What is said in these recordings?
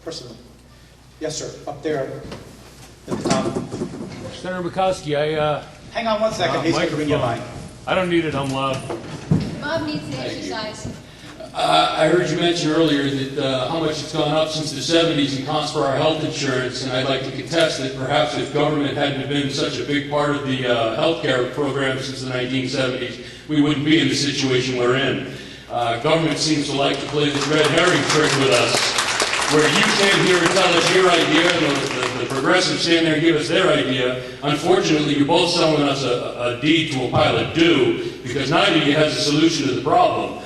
person. Yes, sir. Up there at the top. Senator Murkowski, Hang on one second. He's going to bring you a line. I don't need it. I'm loud. Bob needs the exercise. I heard you mention earlier that how much it's gone up since the 70s in costs for our health insurance, and I'd like to contest that perhaps if government hadn't been such a big part of the health care program since the 1970s, we wouldn't be in the situation we're in. Government seems to like to play this red herring trick with us, where you stand here and tell us your idea, and the progressives stand there and give us their idea. Unfortunately, you're both selling us a deed to a pile of dew, because neither of you has a solution to the problem.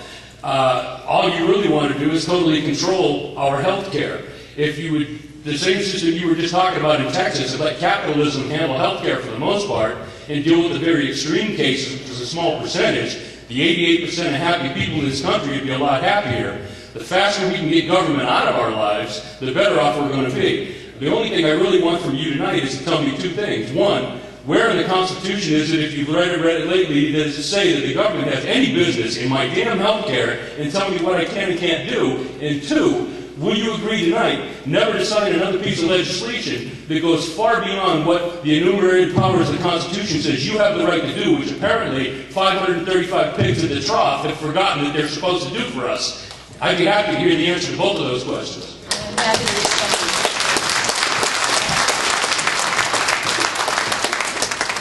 All you really want to do is totally control our health care. If you would, the same system you were just talking about in Texas, if let capitalism handle health care for the most part, and deal with the very extreme cases, which is a small percentage, the 88% of happy people in this country would be a lot happier. The faster we can get government out of our lives, the better off we're going to be. The only thing I really want from you tonight is to tell me two things. One, where in the Constitution is it, if you've read it lately, does it say that the government has any business in my damn health care and tell me what I can and can't do? And two, will you agree tonight never to sign another piece of legislation that goes far beyond what the enumerated powers of the Constitution says you have the right to do, which apparently 535 pigs at the trough have forgotten that they're supposed to do for us? I'd be happy to hear the answer to both of those questions. I'm happy to respond.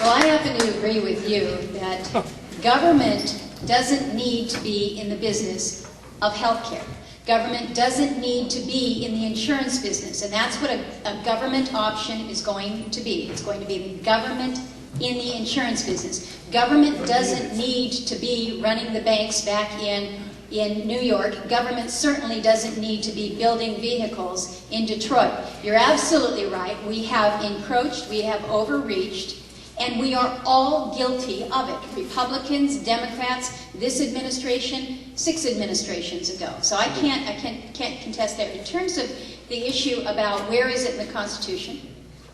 Well, I happen to agree with you that government doesn't need to be in the business of healthcare. Government doesn't need to be in the insurance business, and that's what a government option is going to be. It's going to be the government in the insurance business. Government doesn't need to be running the banks back in New York. Government certainly doesn't need to be building vehicles in Detroit. You're absolutely right. We have encroached, we have overreached, and we are all guilty of it. Republicans, Democrats, this administration, 6 administrations ago. So I can't contest that. In terms of the issue about where is it in the Constitution,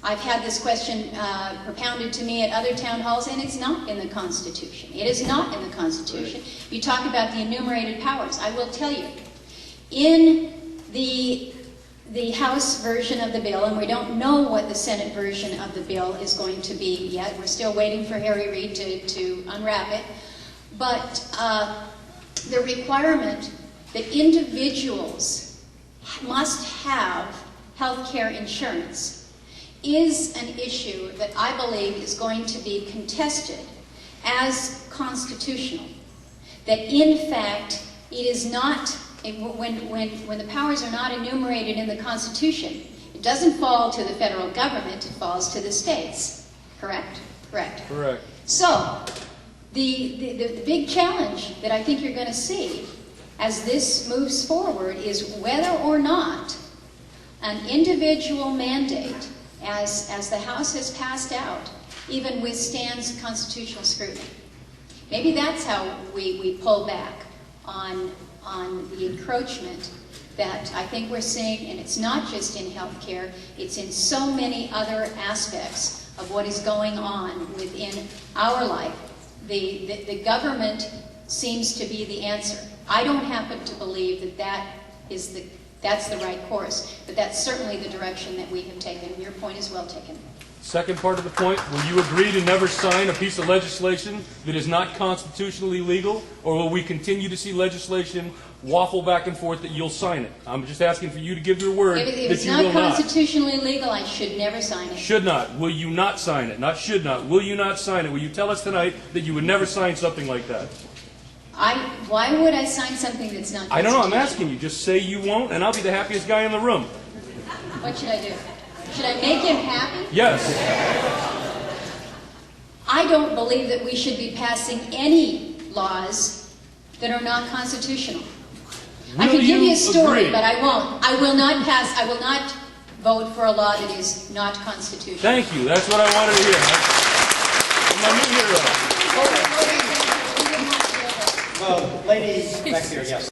I've had this question propounded to me at other town halls, and it's not in the Constitution. It is not in the Constitution. You talk about the enumerated powers. I will tell you, in the House version of the bill, and we don't know what the Senate version of the bill is going to be yet. We're still waiting for Harry Reid to unwrap it. But the requirement that individuals must have health care insurance is an issue that I believe is going to be contested as constitutional. That in fact, it is not, when the powers are not enumerated in the Constitution, it doesn't fall to the federal government, it falls to the states. Correct? Correct. Correct. So, the big challenge that I think you're going to see as this moves forward is whether or not an individual mandate, as the House has passed out, even withstands constitutional scrutiny. Maybe that's how we pull back on the encroachment that I think we're seeing, and it's not just in healthcare, it's in so many other aspects of what is going on within our life. The government seems to be the answer. I don't happen to believe that's the right course, but that's certainly the direction that we have taken. Your point is well taken. Second part of the point, will you agree to never sign a piece of legislation that is not constitutionally legal, or will we continue to see legislation waffle back and forth that you'll sign it? I'm just asking for you to give your word If that it's you not will not. constitutionally legal, I should never sign it. Should not. Will you not sign it? Not should not. Will you not sign it? Will you tell us tonight that you would never sign something like that? Why would I sign something that's not constitutional? I don't know. I'm asking you. Just say you won't, and I'll be the happiest guy in the room. What should I do? Should I make him happy? Yes. I don't believe that we should be passing any laws that are not constitutional. I could give you a story, agree? but I won't. I will not vote for a law that is not constitutional. Thank you. That's what I wanted to hear. I'm a new hero. Well, lady back here, yes.